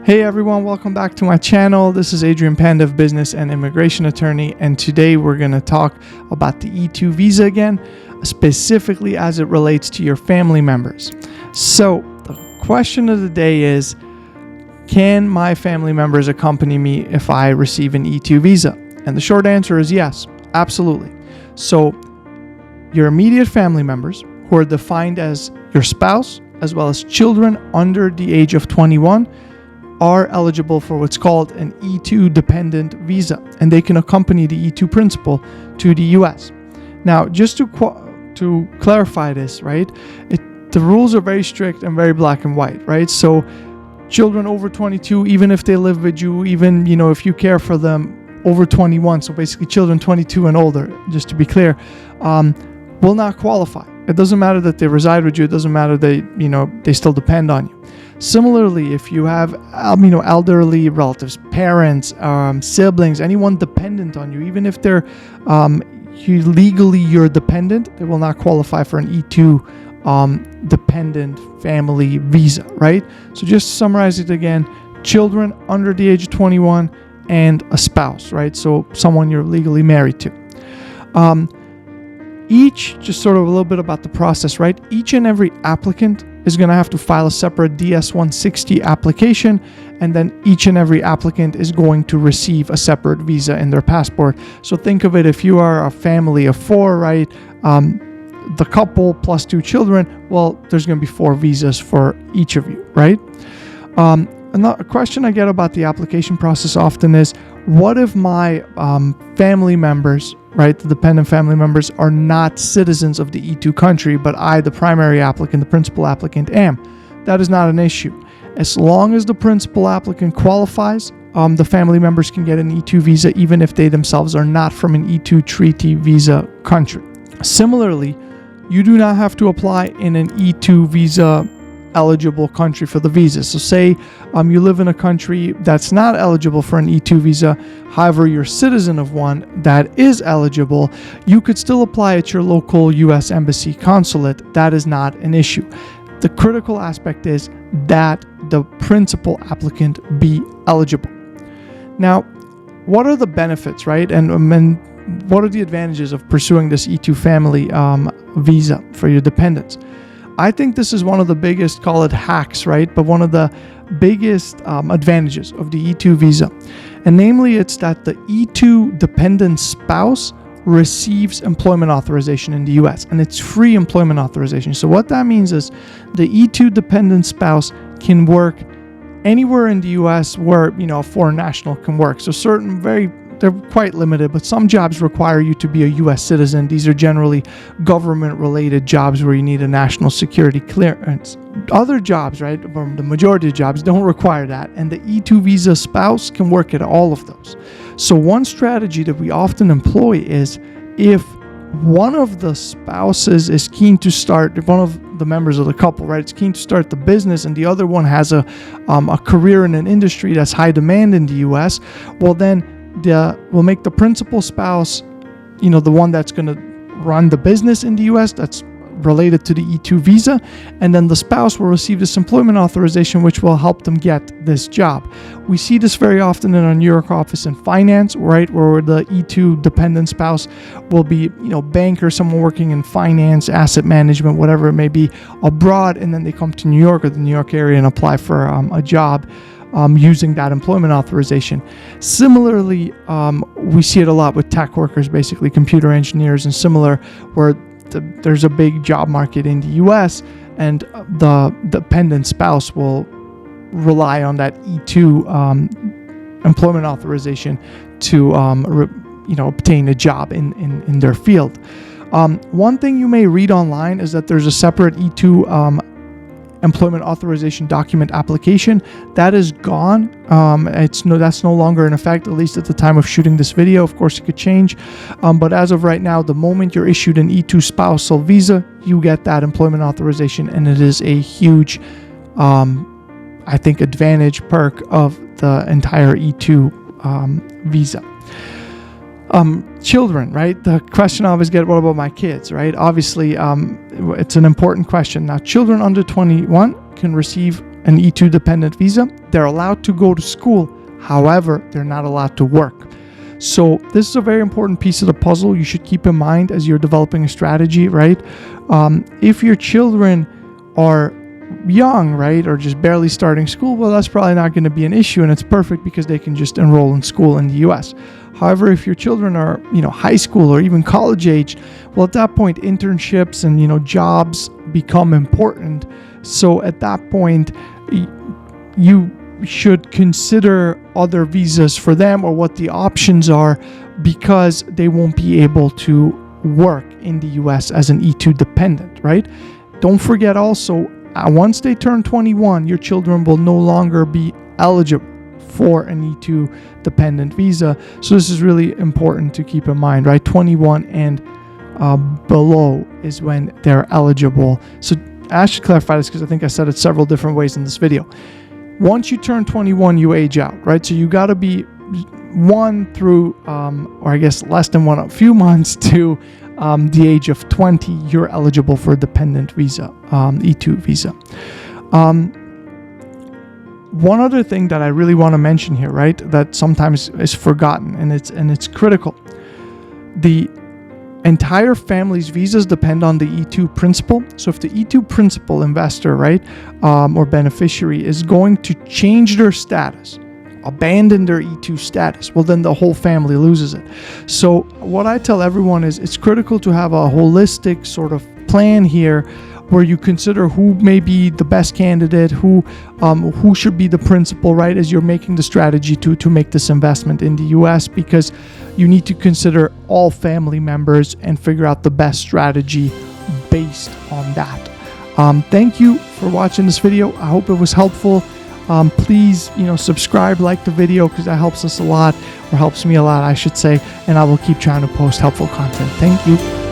Hey everyone, welcome back to my channel. This is Adrian Pandev, business and immigration attorney, and today we're going to talk about the E2 visa again, specifically as it relates to your family members. So the question of the day is, can my family members accompany me if I receive an E2 visa? And the short answer is yes, absolutely. So your immediate family members, who are defined as your spouse, as well as children under the age of 21, are eligible for what's called an E2 dependent visa, and they can accompany the E2 principal to the US. Now, just to clarify this, right, the rules are very strict and very black and white, right? So children over 22, even if they live with you, even, if you care for them, over 21, so basically children 22 and older, just to be clear, will not qualify. It doesn't matter that they reside with you. It doesn't matter they still depend on you. Similarly, if you have, elderly relatives, parents, siblings, anyone dependent on you, even if they're legally your dependent, they will not qualify for an E2 dependent family visa, right? So just to summarize it again, children under the age of 21 and a spouse, right? So someone you're legally married to. Just sort of a little bit about the process, right? Each and every applicant is going to have to file a separate DS-160 application, and then each and every applicant is going to receive a separate visa in their passport. So think of it, if you are a family of four, right? The couple plus two children, well, there's going to be 4 visas for each of you, right? A question I get about the application process often is, what if my family members, right, the dependent family members, are not citizens of the E2 country, but I, the primary applicant, the principal applicant, am? That is not an issue. As long as the principal applicant qualifies, the family members can get an E2 visa even if they themselves are not from an E2 treaty visa country. Similarly, you do not have to apply in an E2 visa eligible country for the visa. So say you live in a country that's not eligible for an E2 visa, however you're a citizen of one that is eligible, you could still apply at your local US embassy consulate. That is not an issue. The critical aspect is that the principal applicant be eligible. Now, what are the benefits, right? And what are the advantages of pursuing this E2 family visa for your dependents? I think this is one of the biggest, call it hacks, right? But one of the biggest advantages of the E2 visa. And namely, it's that the E2 dependent spouse receives employment authorization in the US, and it's free employment authorization. So what that means is the E2 dependent spouse can work anywhere in the US where, a foreign national can work. So they're quite limited, but some jobs require you to be a U.S. citizen. These are generally government-related jobs where you need a national security clearance. Other jobs, right, the majority of jobs don't require that, and the E2 visa spouse can work at all of those. So one strategy that we often employ is, if one of the spouses is keen to start, if one of the members of the couple, right, is keen to start the business, and the other one has a career in an industry that's high demand in the U.S., well then, we'll make the principal spouse, the one that's going to run the business in the U.S. that's related to the E2 visa, and then the spouse will receive this employment authorization, which will help them get this job. We see this very often in our New York office in finance, right, where the E2 dependent spouse will be, banker, someone working in finance, asset management, whatever it may be, abroad, and then they come to New York or the New York area and apply for a job. Using that employment authorization. Similarly, we see it a lot with tech workers, basically computer engineers and similar, where there's a big job market in the US, and the dependent spouse will rely on that E2 employment authorization to obtain a job in their field. One thing you may read online is that there's a separate E2 employment authorization document application that is gone. That's no longer in effect, at least at the time of shooting this video. Of course, it could change, but as of right now, the moment you're issued an E2 spousal visa, you get that employment authorization, and it is a huge, advantage, perk of the entire E2 visa. Children, right? The question I always get, what about my kids, right? Obviously, it's an important question. Now, children under 21 can receive an E2 dependent visa, they're allowed to go to school. However, they're not allowed to work. So this is a very important piece of the puzzle you should keep in mind as you're developing a strategy, right? If your children are young, right, or just barely starting school, well, that's probably not going to be an issue, and it's perfect because they can just enroll in school in the US. However, if your children are, high school or even college age, well, at that point, internships and, jobs become important. So at that point, you should consider other visas for them or what the options are, because they won't be able to work in the US as an E2 dependent, right? Don't forget also, once they turn 21, your children will no longer be eligible for an E2 dependent visa. So this is really important to keep in mind, right? 21 and below is when they're eligible. So I should clarify this because I think I said it several different ways in this video. Once you turn 21, you age out, right? So you got to be 1 through, or I guess less than a few months to the age of 20, you're eligible for a dependent visa, E2 visa. One other thing that I really want to mention here, right, that sometimes is forgotten, and it's critical. The entire family's visas depend on the E2 principal. So if the E2 principal investor, right, or beneficiary is going to change their status, abandon their E2 status, well, then the whole family loses it. So what I tell everyone is it's critical to have a holistic sort of plan here where you consider who may be the best candidate, who should be the principal, right, as you're making the strategy to make this investment in the US, because you need to consider all family members and figure out the best strategy based on that. Thank you for watching this video. I hope it was helpful. Please, subscribe, like the video, because that helps us a lot, or helps me a lot, I should say, and I will keep trying to post helpful content. Thank you.